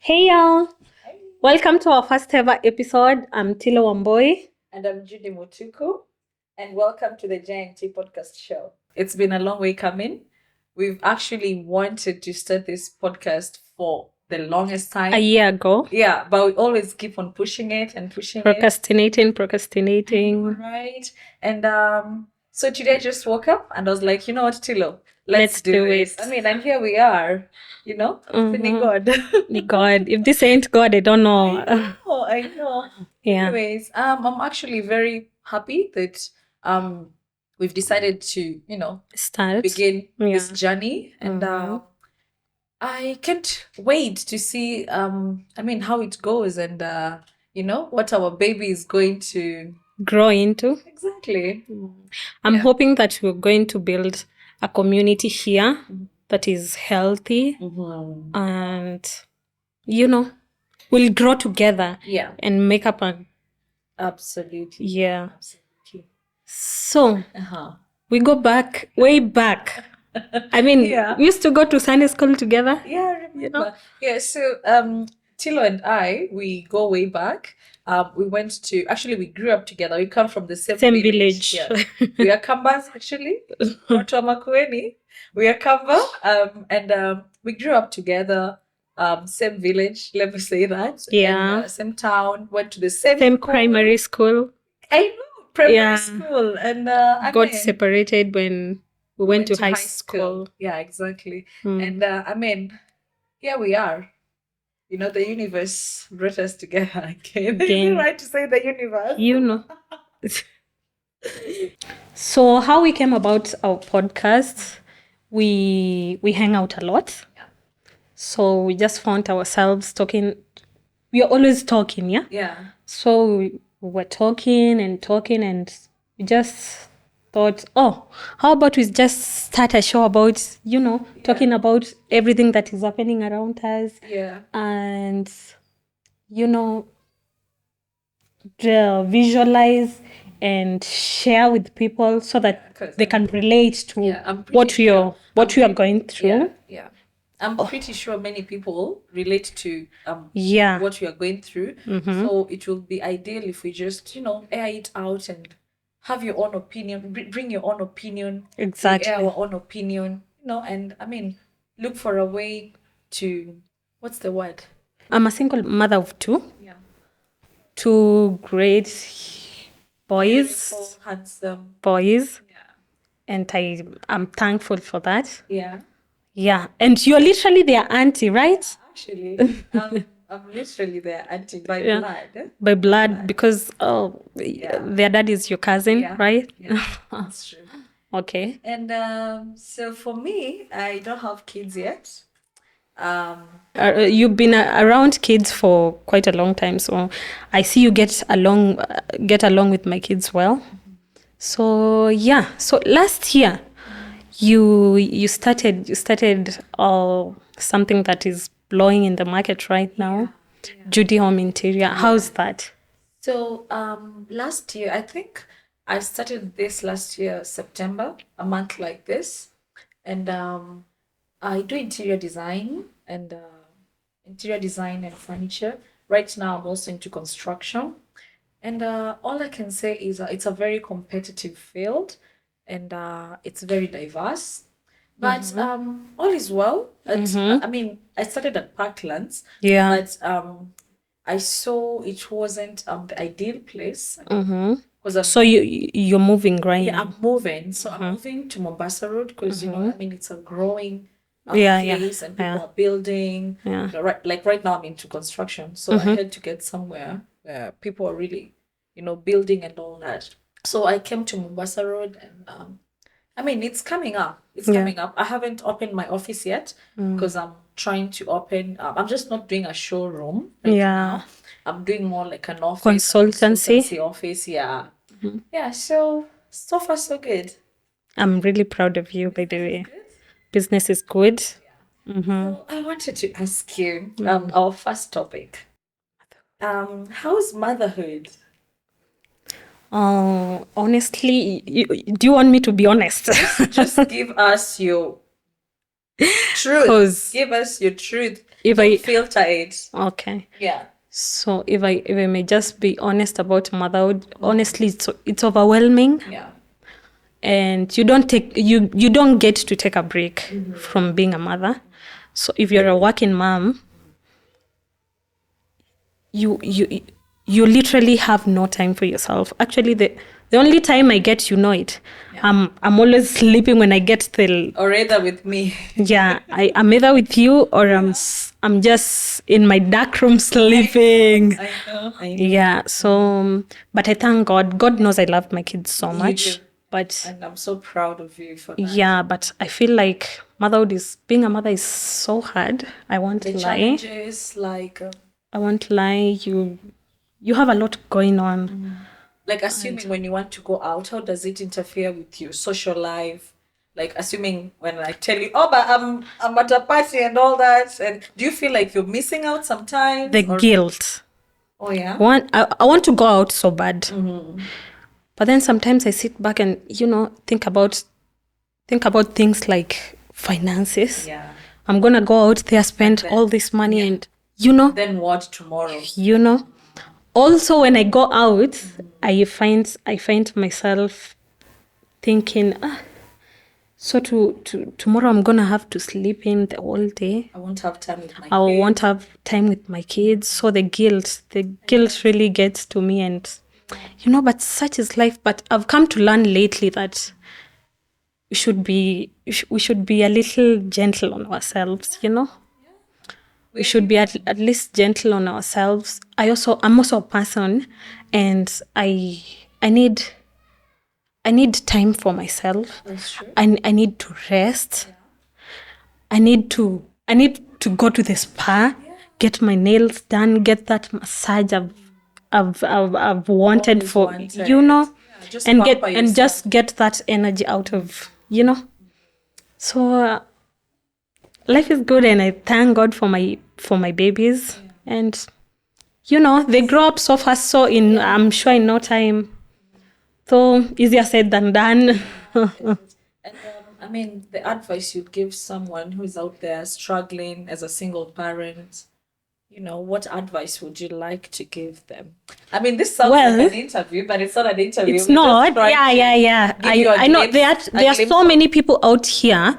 Hey y'all, welcome to our first ever episode. I'm Tilo Wamboi. And I'm Judy Mutuku. And welcome to the Tee Podcast Show. It's been a long way coming. We've actually wanted to start this podcast for the longest time. A year ago. Yeah, but we always keep on pushing it and pushing Procrastinating. Right. And so today I just woke up and I was like, you know what, Tilo? Let's do it. I mean, and here we are, thank God. God. If this ain't God, I don't know. I know. Yeah. Anyways, I'm actually very happy that we've decided to, begin this journey. And I can't wait to see how it goes and what our baby is going to grow into. Exactly. I'm hoping that we're going to build a community here that is healthy and we'll grow together and make up a Absolutely. Yeah. Absolutely. So we go back, way back. I mean, we used to go to Sunday school together. Yeah, I remember. Yeah, so Tilo and I, we go way back. We grew up together. We come from the same village. Yeah. We are Kambas, actually. Watu wa Makueni. We are Kamba. And we grew up together. Same village, let me say that. Yeah. And, same town. Went to the same school. Primary school. I know, primary school. And got separated when we went to high school. Yeah, exactly. And here we are. The universe brought us together again. Is it right to say the universe? So how we came about our podcast, we hang out a lot. Yeah. So we just found ourselves talking. We are always talking, yeah? Yeah. So we were talking and we just thought, how about we just start a show about, talking about everything that is happening around us. Yeah. And, visualize and share with people so that they can relate to what we are going through. Yeah. I'm pretty sure many people relate to what we are going through. Mm-hmm. So it will be ideal if we just, air it out and have your own opinion, bring your own opinion. Exactly. Air our own opinion, and look for a way to, what's the word? I'm a single mother of two. Yeah. 2 great boys. Beautiful, handsome boys. Yeah. And I'm thankful for that. Yeah. Yeah. And you're literally their auntie, right? Actually, I'm literally their auntie by blood. By blood, because their dad is your cousin, right? Yeah, that's true. Okay. And so for me, I don't have kids yet. You've been around kids for quite a long time, so I see you get along with my kids well. Mm-hmm. So yeah. So last year, you started something that is blowing in the market right now. Yeah. Judy Home Interior. Yeah. How's that? So last year, I think I started this last year, September, a month like this. And I do interior design and furniture. Right now, I'm also into construction. And all I can say is it's a very competitive field and it's very diverse. But all is well. I started at Parklands. Yeah. But I saw it wasn't the ideal place. So you're moving, right? Yeah, I'm moving. So I'm moving to Mombasa Road because it's a growing place and people are building. Yeah. Right now I'm into construction, so I had to get somewhere where people are really, building and all that. So I came to Mombasa Road and it's coming up. Coming up. I haven't opened my office yet because I'm trying to open. I'm just not doing a showroom right now. I'm doing more like an office. Consultancy office, yeah. Mm-hmm. Yeah, so far so good. I'm really proud of you, by the way. Business is good. Yeah. Mm-hmm. So I wanted to ask you our first topic. How's motherhood? Honestly, do you want me to be honest? Just give us your Truth. 'Cause Give us your truth. if Don't I filter it. okay. Yeah. So if I may just be honest about motherhood, honestly, it's overwhelming, Yeah. and you don't get to take a break from being a mother. So if you're a working mom, you literally have no time for yourself. Actually, the only time I get, it. Yeah. I'm always sleeping when I get the. Or rather with me. Yeah, I'm either with you or I'm just in my dark room sleeping. I know. Yeah. So, but I thank God. God knows I love my kids so much. do. But And I'm so proud of you for that. yeah, but I feel like being a mother is so hard. I won't The lie. challenges, like I won't lie. You have a lot going on. like assuming when you want to go out, how does it interfere with your social life? Like assuming when I tell you, oh, but I'm at a party and all that, and do you feel like you're missing out sometimes? The guilt. Oh yeah. I want to go out so bad, but then sometimes I sit back and think about things like finances. Yeah. I'm gonna go out there, spend all this money, and Then what tomorrow? Also, when I go out, I find myself thinking, so tomorrow I'm gonna have to sleep in the whole day. I won't have time with my I won't have time with my kids. So the guilt really gets to me, and but such is life. But I've come to learn lately that we should be a little gentle on ourselves. We should be at least gentle on ourselves. I'm also a person, and I need time for myself. That's true. I need to rest. I need to go to the spa, get my nails done, get that massage I've wanted for Just and just get that energy out of So life is good, and I thank God for my babies, and they grow up so fast. So I'm sure in no time. So easier said than done. And I mean, the advice you'd give someone who's out there struggling as a single parent, what advice would you like to give them? I mean, this sounds like an interview, but it's not an interview. It's not. Yeah. I know there are so many people out here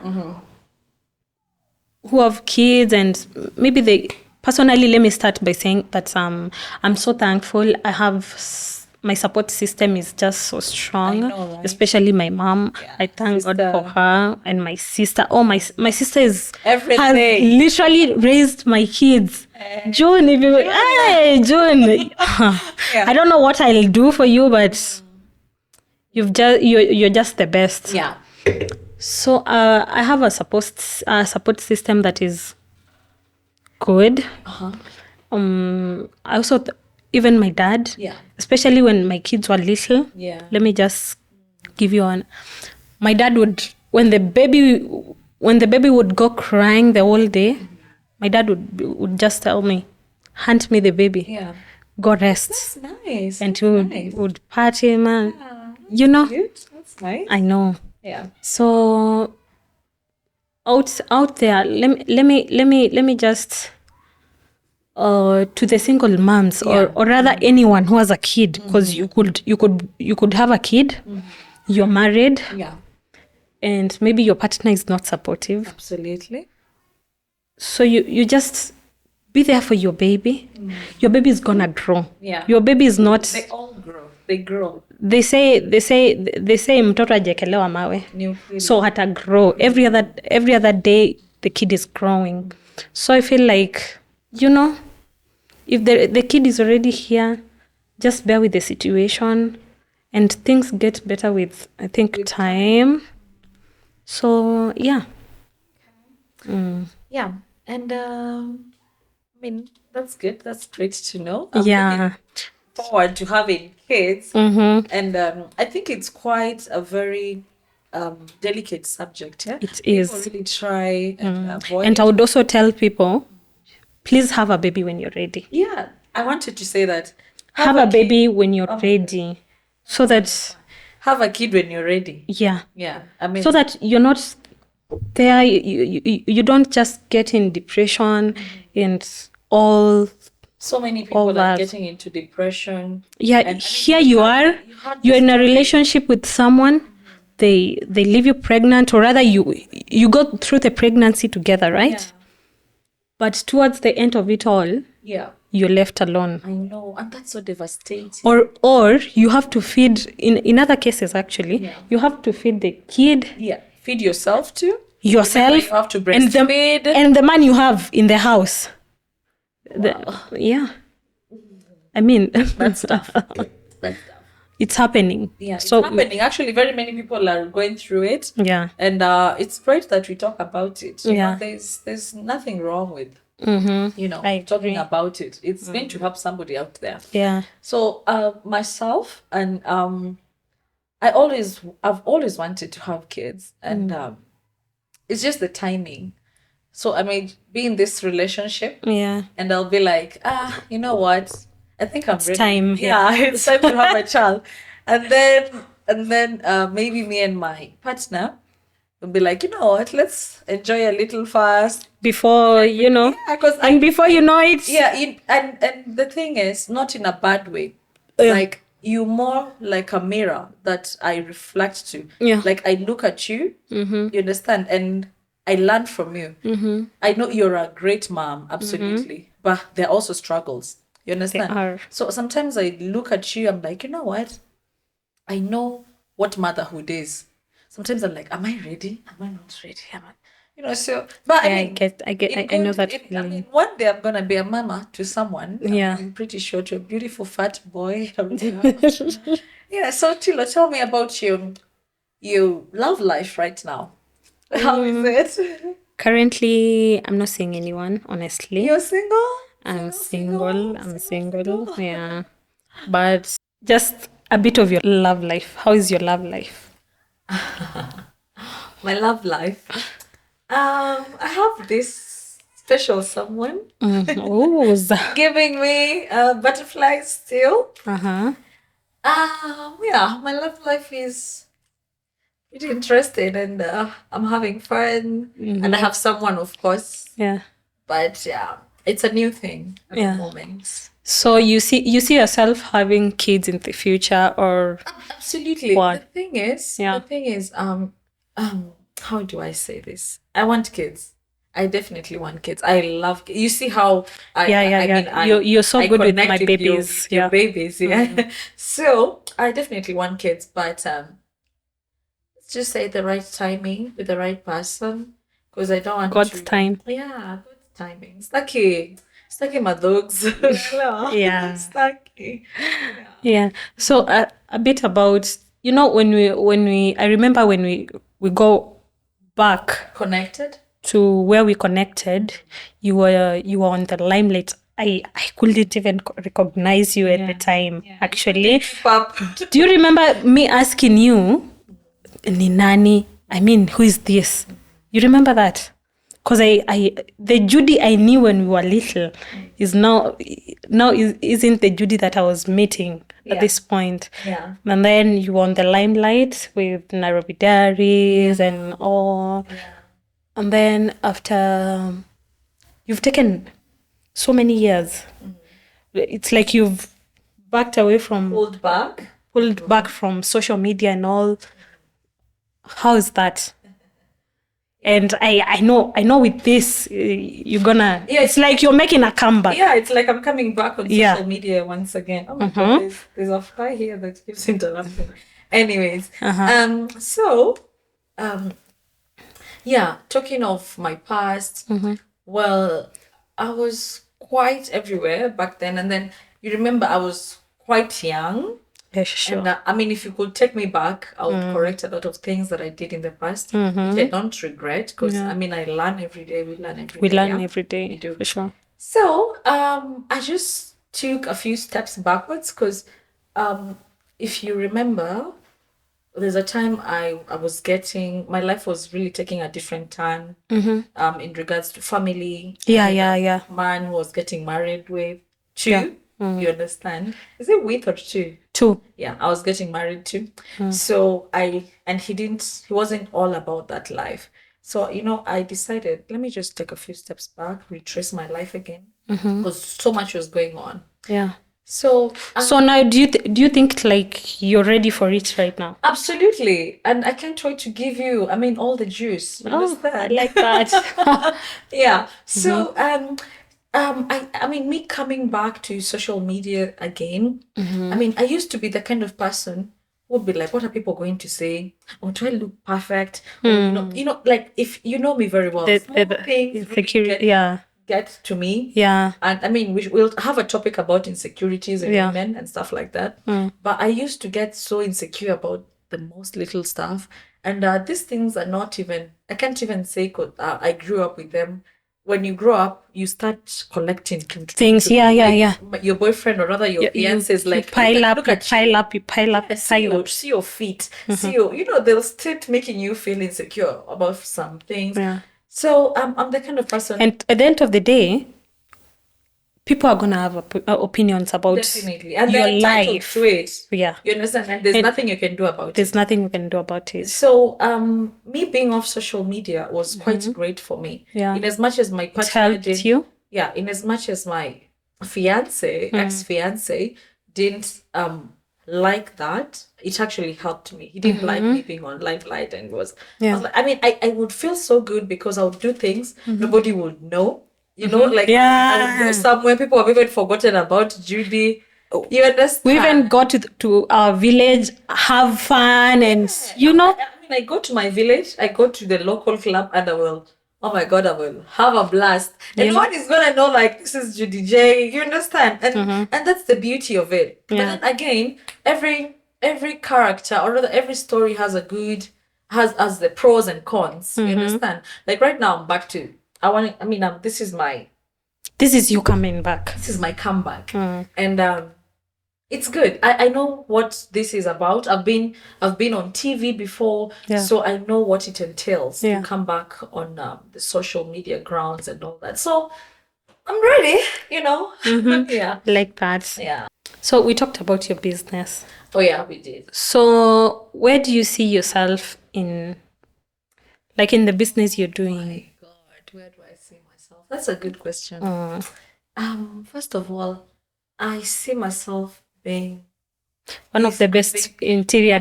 who have kids, and maybe they personally. Let me start by saying that I'm so thankful. I have. My support system is just so strong, especially my mom. Yeah. I thank God for her, and my sister. Oh, my sister has literally raised my kids. June, June. I don't know what I'll do for you, but you're just the best. Yeah. So I have a support system that is good. I also. Even my dad, especially when my kids were little, let me just give you one. My dad would, when the baby would go crying the whole day, my dad would just tell me, hand me the baby. Yeah. Go rest. That's nice. And he would pat him, and Cute. That's nice. I know. Yeah. So out there, let me just. To the single moms, or rather anyone who has a kid, because you could have a kid, you're married, and maybe your partner is not supportive. Absolutely. So you just be there for your baby. Your baby is gonna grow. Yeah. Your baby is not. They all grow. They grow. They say mtoto hajekelewa mawe. So hata grow every other day. The kid is growing. So I feel like. If the kid is already here, just bear with the situation, and things get better with, I think, time. So, yeah. Yeah. And, I mean, that's good. That's great to know. I'm looking forward to having kids. And I think it's quite a very delicate subject. Yeah? It is. People really try and avoid. And I would also tell people, please have a baby when you're ready. Yeah, I wanted to say that. Have a baby when you're ready. So that... Have a kid when you're ready. Yeah. Yeah. I mean... So that you're not there you don't just get in depression and all So many all people are that. getting into depression. Yeah, And I mean, here you are. had You're this in a story. relationship with someone. They leave you pregnant, or rather, you go through the pregnancy together, right? Yeah. But towards the end of it all, Yeah. you're left alone. I know, and that's so devastating. Or you have to feed. In other cases, actually, Yeah. you have to feed the kid, Yeah, feed yourself too. yourself, Remember, you have to and breastfeed. and the man you have in the house. Wow. Yeah, I mean, That's tough. That's tough. it's happening. Yeah, it's So happening. Actually, very many people are going through it. yeah, And it's great that we talk about it. You Yeah. know, there's nothing wrong with, you know, I talking agree. about it. It's going to help somebody out there. Yeah. So myself and I've always wanted to have kids, and it's just the timing. So I may be in this relationship, Yeah. and I'll be like, you know what? I think I'm ready. time, Yeah, it's time to have a child. And then maybe me and my partner will be like, you know what? Let's enjoy a little first. Before you know, Yeah, because and before you know it, yeah, and the thing is, not in a bad way. Yeah. Like you more like a mirror that I reflect to. Yeah. Like I look at you, you understand, and I learn from you. I know you're a great mom, absolutely, but there are also struggles. You understand? are. So sometimes I look at you, I'm like, you know what? I know what motherhood is. Sometimes I'm like, am I ready? Am I not ready? Am I? You know, so but Yeah, I mean, I know that I feeling. mean, one day I'm gonna be a mama to someone. Yeah. I'm pretty sure, to a beautiful fat boy. Yeah. So Tilo, tell me about your love life right now. How is it? Currently, I'm not seeing anyone, honestly. You're single? I'm single. I'm single. Yeah. But just a bit of your love life. How is your love life? My love life. I have this special someone Oh, giving me butterflies still. uh-huh. Yeah, my love life is pretty interesting, and I'm having fun, and I have someone, of course. Yeah. But yeah, it's a new thing at Yeah. the moment. So you see yourself having kids in the future, or Absolutely. What? The Yeah. thing is, how do I say this? I want kids. I definitely want kids. I love. You see how I Yeah. mean, You're so I good with connect my with babies. your Yeah. babies. Yeah. So I definitely want kids, but let's just say the right timing with the right person, because I don't want God's to. time. Yeah, God's timing. It's like my dogs. Yeah. It's like. Yeah. So a bit about, when we I remember when we go back Connected. to where we connected, you were on the limelight. I couldn't even recognize you at the time. Actually, Keep up. do you remember me asking you, "Ni nani? I mean, who is this?" You remember that? Because the Judy I knew when we were little is now isn't the Judy that I was meeting at Yeah. this point. Yeah. And then you were on the limelight with Nairobi Diaries and all. Yeah. And then after you've taken so many years, it's like you've backed away from Pulled back. from social media and all. How is that? And I know with this you're gonna. Yeah, it's like you're making a comeback. Yeah, it's like I'm coming back on social Yeah. media once again. Oh my God, there's a fly here that keeps interrupting. Anyways, so, yeah, talking of my past, well, I was quite everywhere back then, and then you remember I was quite young. Yeah, sure. And I mean, if you could take me back, I would correct a lot of things that I did in the past, which I don't regret, because I mean, I learn every day. We learn every We day. learn yeah? every day. We do. For sure. So, I just took a few steps backwards, because if you remember, there's a time I was my life was really taking a different turn in regards to family. Yeah. Man who was getting married with two. Yeah. You understand? Is it with or two? Two. Yeah, I was getting married too. So he wasn't all about that life. So, I decided, let me just take a few steps back, retrace my life again, because so much was going on. Yeah. So, So now, do you think like you're ready for it right now? absolutely. And I can't wait to give you, all the juice. You I understand? like that. Yeah. So, me coming back to social media again, I used to be the kind of person who would be like, what are people going to say? Or do I look perfect? Or, like if you know me very well, small things really Insecurity. Yeah. get to me. Yeah. And we'll have a topic about insecurities in Yeah. women and stuff like that. But I used to get so insecure about the most little stuff. And these things are not even, I can't even say I grew up with them. When you grow up, you start collecting Things. Yeah. Your boyfriend, or rather your fiance, is like, pile up, look you at pile you. up, you pile up, Yeah, see your feet. See they'll start making you feel insecure about some things. Yeah. So I'm the kind of person. And at the end of the day, people are gonna have opinions about Definitely. And your they're entitled life. to it. Yeah. You understand? And there's nothing you can do about There's it. nothing we can do about it. So me being off social media was quite great for me. Yeah. In as much as my partner helped you? Yeah, in as much as my ex-fiance didn't like that, it actually helped me. He didn't like me being on limelight, and I was like, I would feel so good because I would do things nobody would know. I would go somewhere, people have even forgotten about Judy. You understand? We even go to our village, have fun, and I go to my village, I go to the local club, and I will have a blast. And no one is gonna know like this is Judy J. You understand? And that's the beauty of it. But then again, every character, or rather every story, has has the pros and cons. You understand? Like right now, I'm back to this is you coming back. This is my comeback, and it's good. I know what this is about. I've been on TV before, so I know what it entails to come back on the social media grounds and all that. So I'm ready, Yeah. Like that. Yeah. So we talked about your business. Oh yeah, we did. So where do you see yourself in the business you're doing? Oh my God, where do I see myself? That's a good question. First of all, I see myself being one of the best interior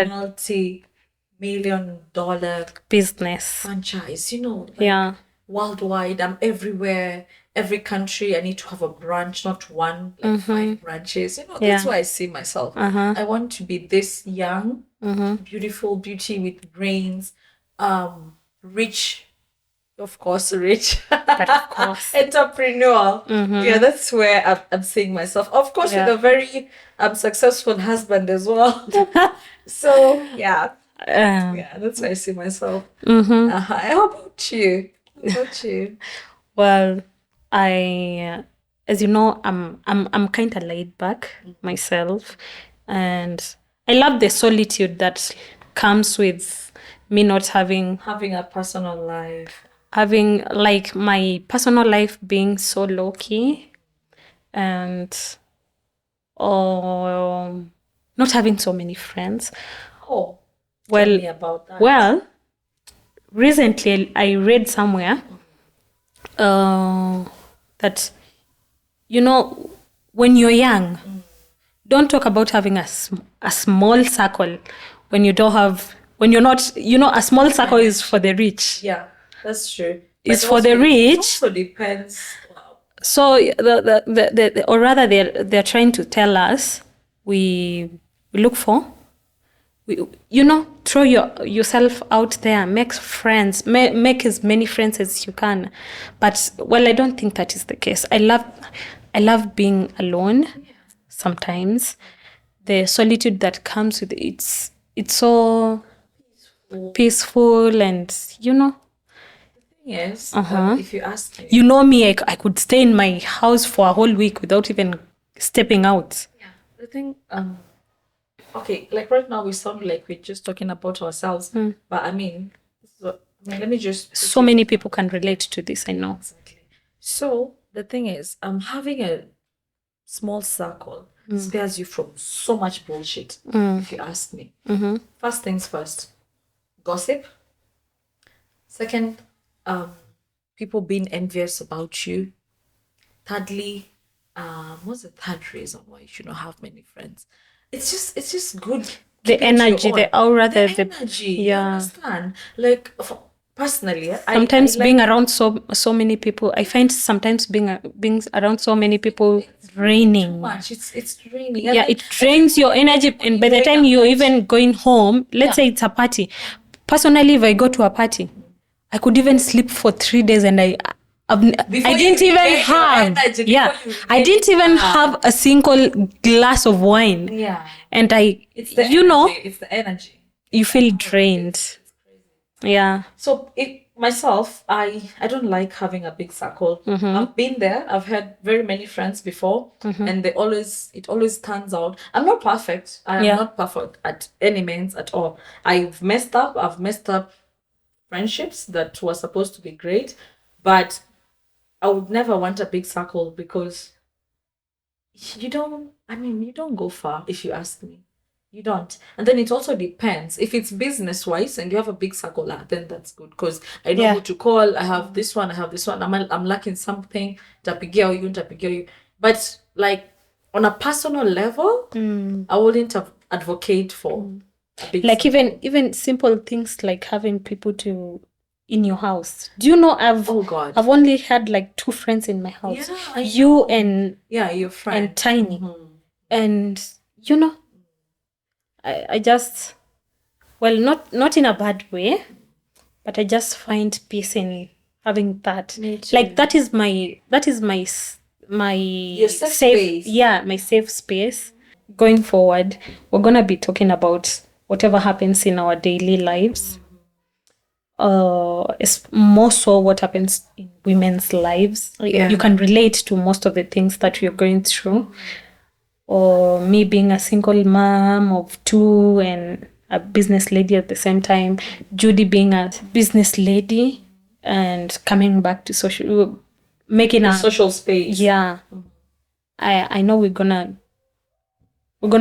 multi-million-dollar business franchise. Worldwide. I'm everywhere. Every country, I need to have a branch, not one, like 5 branches. That's where I see myself. I want to be this young, beautiful beauty with brains, rich. Of course, rich. But of course. Entrepreneur. Yeah, that's where I'm seeing myself. Of course, with a very successful husband as well. So, yeah. That's where I see myself. How about you? Well, as you know, I'm kind of laid back myself, and I love the solitude that comes with me not having a personal life. Having like my personal life being so low key, and not having so many friends. Oh, tell me about that. Well, recently I read somewhere that when you're young, don't talk about having a small circle when you're not. A small circle is for the rich. Yeah. That's true. It's for the rich. It also depends. Wow. So or rather they're trying to tell us we look for, throw yourself out there, make friends, make as many friends as you can. But I don't think that is the case. I love being alone. Sometimes the solitude that comes with it's so peaceful, and Yes. If you ask me. Me, I could stay in my house for a whole week without even stepping out. Yeah. The thing, okay, like right now we sound like we're just talking about ourselves. But let me just... So many people can relate to this, I know. Exactly. So the thing is, having a small circle spares you from so much bullshit, if you ask me. First things first, gossip. Second, people being envious about you. Thirdly, what's the third reason why you should not have many friends? It's just good. The keeping to your energy, own. the aura, The the energy. You yeah. understand? Like personally, Sometimes I being like, around so many people, I find sometimes being around so many people too draining. much. It's draining. Yeah, it drains your energy, and by the time you're even going home, let's say it's a party. Personally, if I go to a party, I could even sleep for 3 days, and I didn't even have I didn't even have a single glass of wine. Yeah. And It's the it's the energy. you feel drained. Yeah. So myself, I don't like having a big circle. I've been there. I've had very many friends before, and it always turns out. I'm not perfect. I am not perfect at any means at all. I've messed up. I've messed up friendships that were supposed to be great, but I would never want a big circle because you don't go far if you ask me. You don't. And then it also depends. If it's business wise and you have a big circle, then that's good because I know who to call. I have this one. I'm lacking something. Tapigia you. But like on a personal level, I wouldn't advocate for a big like circle. even simple things like having people in your house. Do you know I've only had like 2 friends in my house. Yeah, you and your friend and Tiny. And you know, I just, well, not in a bad way, but I just find peace in having that. Like that is my Your safe safe space. Yeah, my safe space. Going forward, we're gonna be talking about whatever happens in our daily lives. It's more so what happens in women's lives. You can relate to most of the things that we're going through. Or me being a single mom of 2 and a business lady at the same time. Judy being a business lady and coming back to making a social space. Yeah. I know we're gonna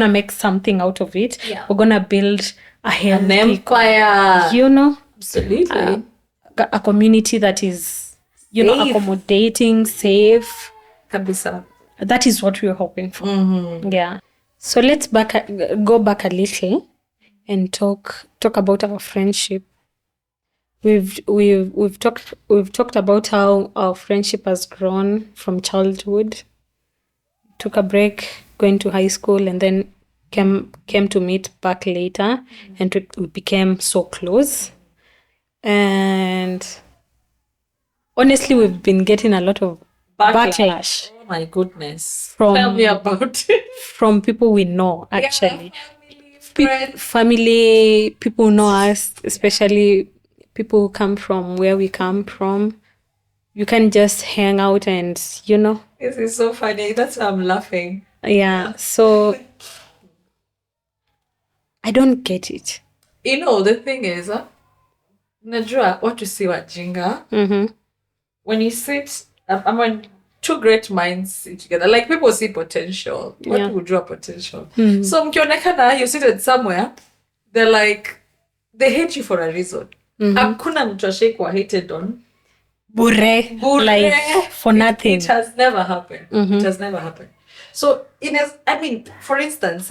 make something out of it. Yeah. We're gonna build An empire. You know? Absolutely. A community that is, Safe. accommodating, safe. Kabisa. That is what we're hoping for. Yeah. So let's go back a little and talk about our friendship. We've talked about how our friendship has grown from childhood. Took a break going to high school and then came to meet back later, and we became so close. And honestly, we've been getting a lot of backlash. Oh my goodness. Tell me about it. From people we know, actually. Yeah, family, people know us, especially people who come from where we come from. You can just hang out and, This is so funny. That's why I'm laughing. Yeah, so I don't get it. The thing is, Najua, what you see what Jinga? When you sit, when 2 great minds sit together, like people see potential. What would draw potential? So mkionekana, you seated somewhere, they're like, they hate you for a reason. Hakuna mtu ashikuwa hated on. Bure. Like, for nothing. It has never happened. It has never happened. So, for instance,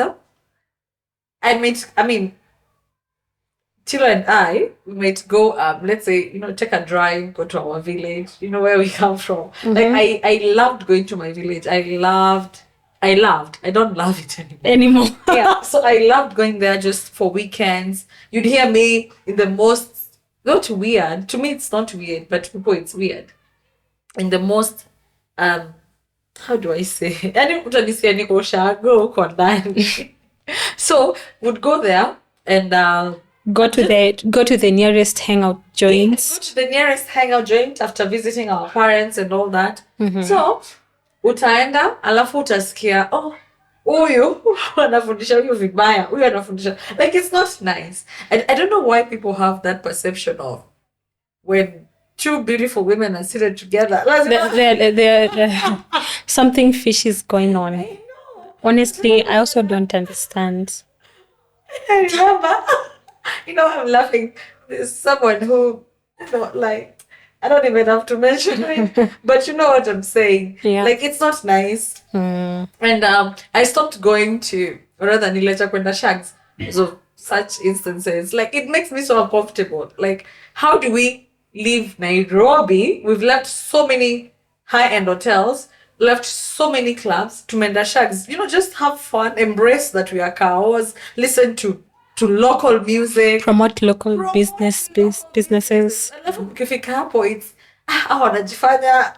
Tilo and I, we might go, let's say, take a drive, go to our village, where we come from. Like, I loved going to my village. I don't love it anymore. Yeah. So I loved going there just for weekends. You'd hear me in the most, not weird. To me, it's not weird, but to people, it's weird. In the most, how do I say? So would go there and go to the nearest hangout joints. Go to the nearest hangout joint after visiting our parents and all that. So utaenda alafu utasikia huyu anafundisha huyu vibaya, huyu anafundisha, like it's not nice. I don't know why people have that perception of when 2 beautiful women are seated together. Something fishy is going on. I know. Honestly, I also don't understand. I remember, I'm laughing. There's someone who like, I don't even have to mention it, but you know what I'm saying. Yeah. Like, it's not nice. And I stopped going to, rather than later kwenda shags. So such instances, like, it makes me so uncomfortable. Like, how do we leave Nairobi? We've left so many high-end hotels, left so many clubs to menda shags. Just have fun, embrace that we are cows, listen to local music, Promote local businesses. alafu mkifika hapo it's wanajifanya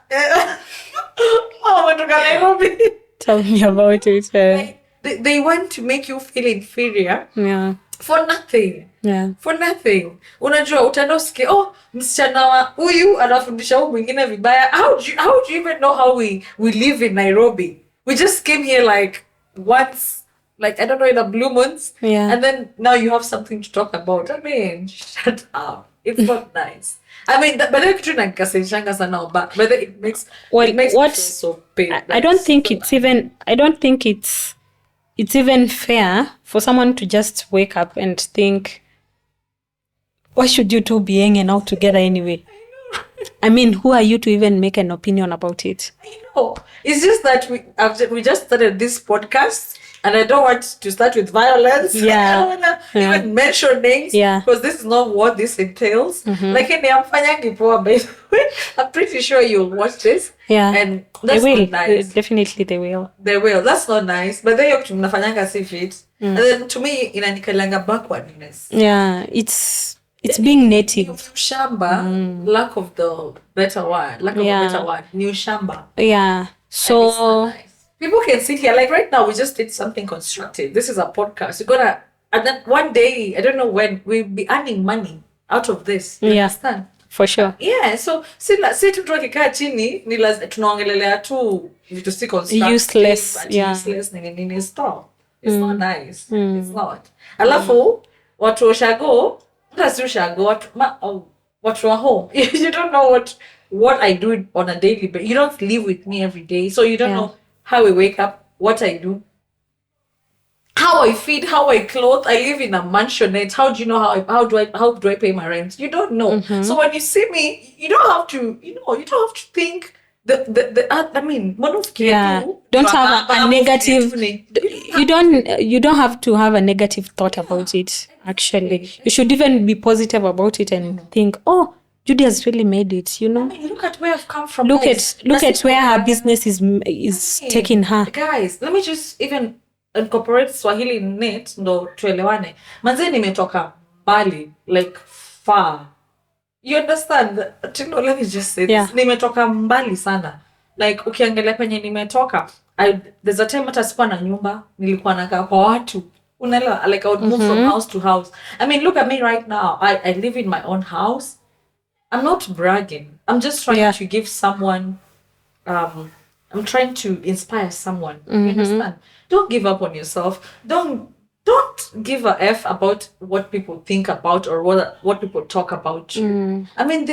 wametoka Nairobi. Tell me about it. Like, they want to make you feel inferior Yeah. for nothing. Yeah. For nothing. Unajua utaenda usikie msichana wa huyu anafundisha huyu mwingine vibaya. How do you even know how we live in Nairobi? We just came here like once, like, I don't know, in a blue moons. Yeah. And then now you have something to talk about. I mean, shut up. It's not nice. I mean, but then kitu nakasirishanga sana, but it makes me feel so pain. I don't think it's even. I don't think it's even fair for someone to just wake up and think, why should you two be hanging out together anyway? I mean, who are you to even make an opinion about it? I know. It's just that we just started this podcast, and I don't want to start with violence. Yeah. I don't want to even mention names. Yeah. Because this is not what this entails. Like, I'm pretty sure you'll watch this. Yeah. And that's They will. not nice. Definitely they will. They will. That's not nice. But then you mnafanyanga si fit. And then to me, inanikalanga backwardness. Yeah. It's being native. Shamba, lack of the better word. New shamba. Yeah. So And it's not nice. People can sit here, like right now, we just did something constructive. This is a podcast. And then one day, I don't know when, we'll be earning money out of this. You understand? For sure. Yeah, so si tu tukikaa chini tunaongelelea tu vitu si constructive, Useless, yeah. useless nini stop. It's not nice. It's not. Alafu watu washago, hata si ushago, watu wa home. You don't know what I do on a daily basis. You don't live with me every day, so you don't know how I wake up, what I do, how I feed, how I clothe. I live in a mansionette. How do you know how do I pay my rent? You don't know. So when you see me, you don't have to, you don't have to think I mean, don't have a negative. You don't have to have a negative thought about it. Actually, you should even be positive about it and think, oh, Judy has really made it, I mean, look at where I've come from. Look at where her business is taking her. Guys, let me just even incorporate Swahili in it, ndo tuelewane. Manze nimetoka mbali, like far. You understand? Let me just say this. Nimetoka mbali sana. Like, ukiangalia penye nimetoka, there's a time hata sikuwa na nyumba, nilikuwa nakaa kwa watu. Unaelewa? Like, I would move from house to house. I mean, look at me right now. I live in my own house. I'm not bragging. I'm just trying to give someone, I'm trying to inspire someone. You understand? Don't give up on yourself. Don't give a F about what people think about or what people talk about you. I mean,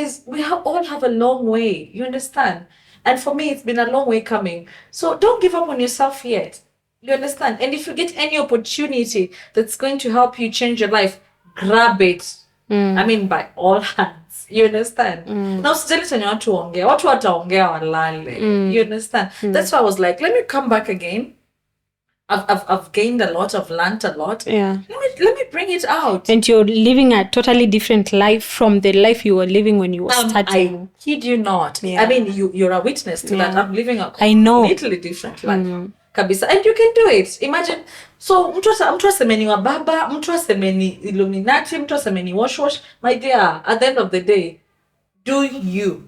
all have a long way. You understand? And for me, it's been a long way coming. So don't give up on yourself yet. You understand? And if you get any opportunity that's going to help you change your life, grab it. I mean, by all hands. You understand? Now, usijali chenye watu ongea. Watu wataongea walale. You understand? That's why I was like, let me come back again. I've gained a lot. I've learned a lot. Yeah. Let me bring it out. And you're living a totally different life from the life you were living when you were starting. I kid you not. Yeah. I mean, you're a witness to that. I'm living a completely different life. Kabisa. And you can do it. Imagine. So, mtu aseme ni wa baba, mtu aseme ni Illuminati, mtu aseme ni wash. My dear, at the end of the day, do you.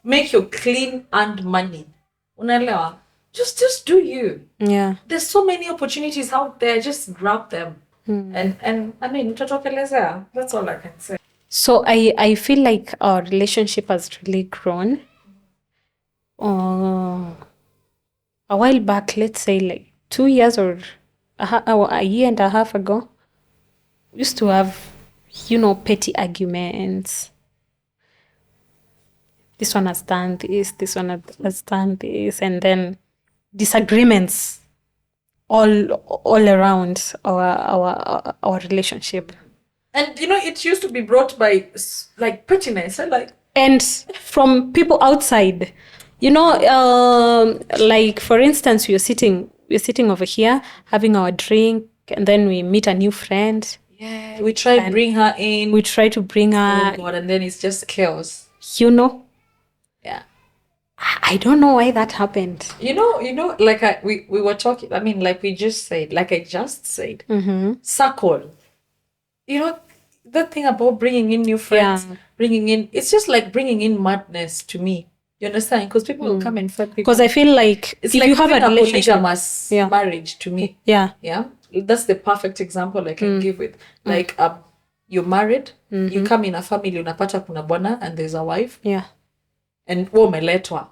Make your clean earned money. Unaelewa? Just do you. Yeah. There's so many opportunities out there. Just grab them. And I mean, utatokelezea. That's all I can say. So I feel like our relationship has really grown. A while back, let's say like 2 years or a year and a half ago, we used to have, petty arguments. This one has done this, this one has done this, and then disagreements all around our relationship. And it used to be brought by like pettiness, like. And from people outside, like for instance, we're sitting over here having our drink, and then we meet a new friend. Yeah, we try to bring her in. We try to bring her. Oh God, and then it's just chaos. Yeah. I don't know why that happened. Like we were talking. I mean, like I just said, circle. The thing about bringing in new friends, it's just like bringing in madness to me. You understand? Because people will come and find people. Because I feel like it's if like you have a polygamous marriage to me. Yeah. Yeah. That's the perfect example I can give with. Like you're married, you come in a family, unapata kuna bwana and there's a wife. Yeah. And umeletwa.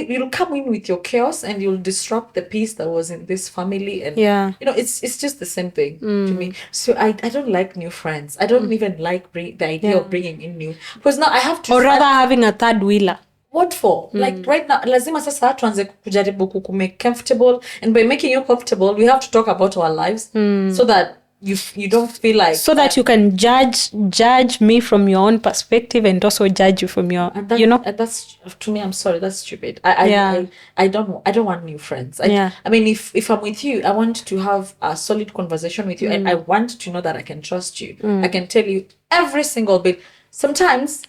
You'll come in with your chaos and you'll disrupt the peace that was in this family. And it's just the same thing to me. So I don't like new friends. I don't even like the idea of bringing in new, because now I have to, or rather having a third wheeler. What for? Like right now, lazima sasa tuanze kujaribu kukumake comfortable, and by making you comfortable, we have to talk about our lives so that you don't feel like, so that you can judge me from your own perspective and also judge you from your, and that's, to me, I'm sorry, that's stupid. I don't want new friends. I mean, if I'm with you, I want to have a solid conversation with you, and I want to know that I can trust you. I can tell you every single bit. Sometimes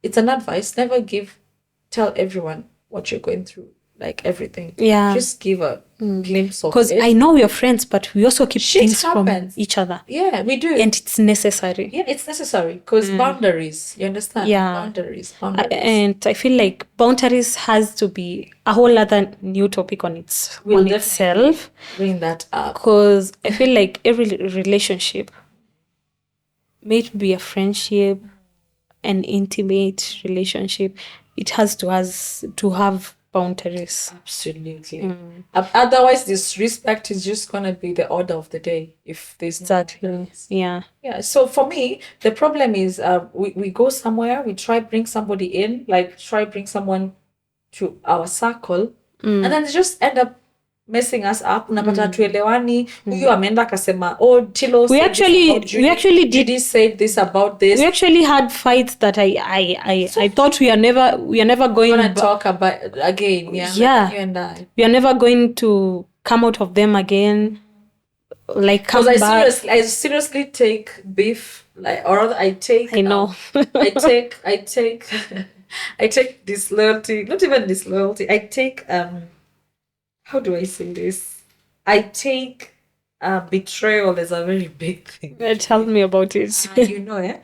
it's an advice, never tell everyone what you're going through, like everything. Yeah. Just give a glimpse of it. Because I know we're friends, but we also keep things from each other. Yeah, we do. And it's necessary. Yeah, it's necessary, because boundaries, you understand? Yeah. Boundaries. And I feel like boundaries has to be a whole other new topic on itself. Bring that up. Because I feel like every relationship, may it be a friendship, an intimate relationship, it has to have boundaries. Absolutely. Otherwise, disrespect is just gonna be the order of the day if there's exactly. Yeah. So for me, the problem is we go somewhere, we try bring somebody in, like try bring someone to our circle, and then they just end up messing us up. Unapata tuelewani, huyu ameenda akasema, oh, Tilo we actually did Judy said this about this. We actually had fights that I thought we are never going to talk about again. Yeah. Like you and I. We are never going to come out of them again. Like come back. I seriously take beef, like, or rather I take. I know. I take disloyalty. Not even disloyalty. I take how do I say this? I take betrayal as a very big thing. Tell me about it.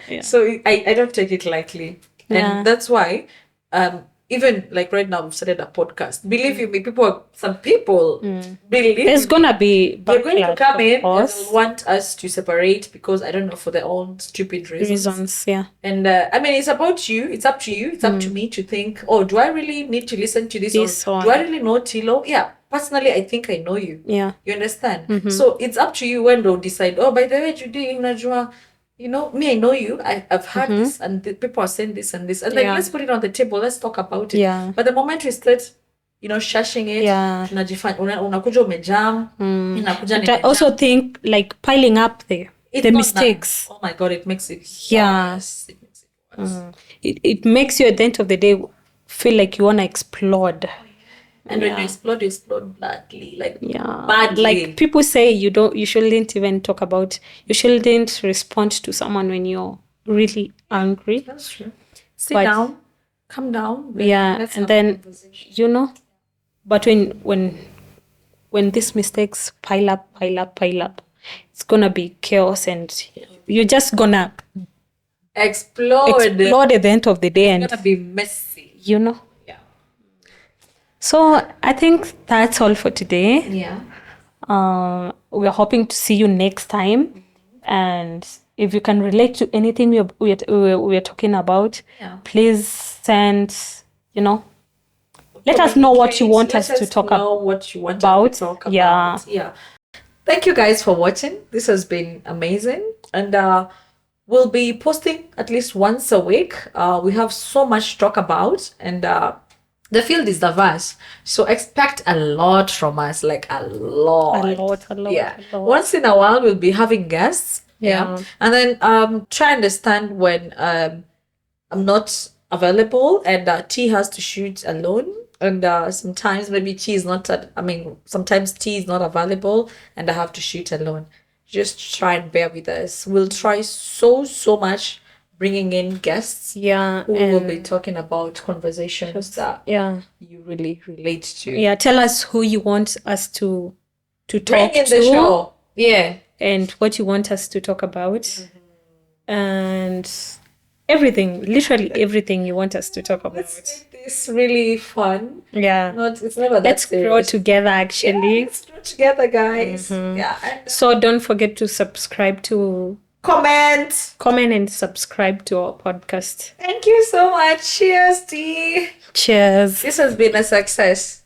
Yeah. So I don't take it lightly. And that's why even like right now we've started a podcast. Believe you me, some people believe there's gonna be they're going to come in and want us to separate because I don't know, for their own stupid reasons. Yeah. And it's about you. It's up to you. It's up to me to think, oh, do I really need to listen to this or do I really know Tilo? Yeah. Personally, I think I know you. Yeah. You understand? So it's up to you when they'll decide, oh, by the way, Judy, unajua, me, I know you. I've heard this, and the people are saying this and this. And then let's put it on the table. Let's talk about it. Yeah. But the moment we start, shushing it, unakuja umejam. I also think like piling up the mistakes. Oh my God, it makes it worse. Yeah. It makes it worse. It makes you at the end of the day feel like you want to explode. And when you explode badly, like badly. Like people say you shouldn't even you shouldn't respond to someone when you're really angry. That's true. Sit down, calm down. And then but when these mistakes pile up, it's gonna be chaos, and you're just gonna explode at the end of the day, and it's gonna be messy. So I think that's all for today. Yeah. We're hoping to see you next time. And if you can relate to anything we're talking about, please send, let us know what you want us to talk about. Yeah. Thank you guys for watching. This has been amazing. And we'll be posting at least once a week. We have so much to talk about. And the field is diverse, so expect a lot from us, like a lot. A lot. Once in a while, we'll be having guests. Yeah. And then try and understand when I'm not available and T has to shoot alone. And sometimes maybe T is not, sometimes T is not available and I have to shoot alone. Just try and bear with us. We'll try so much bringing in guests Yeah. who will be talking about conversations that Yeah. you really relate to. Yeah. Tell us who you want us to Bring talk in to. the show. Yeah. And what you want us to talk about. And everything, literally everything you want us to talk about. Let's make this really fun. Yeah. It's never that Let's grow serious. together, actually. Yeah, let's grow together, guys. Yeah. And So don't forget to subscribe to, comment and subscribe to our podcast. Thank you so much. Cheers, T. Cheers. This has been a success.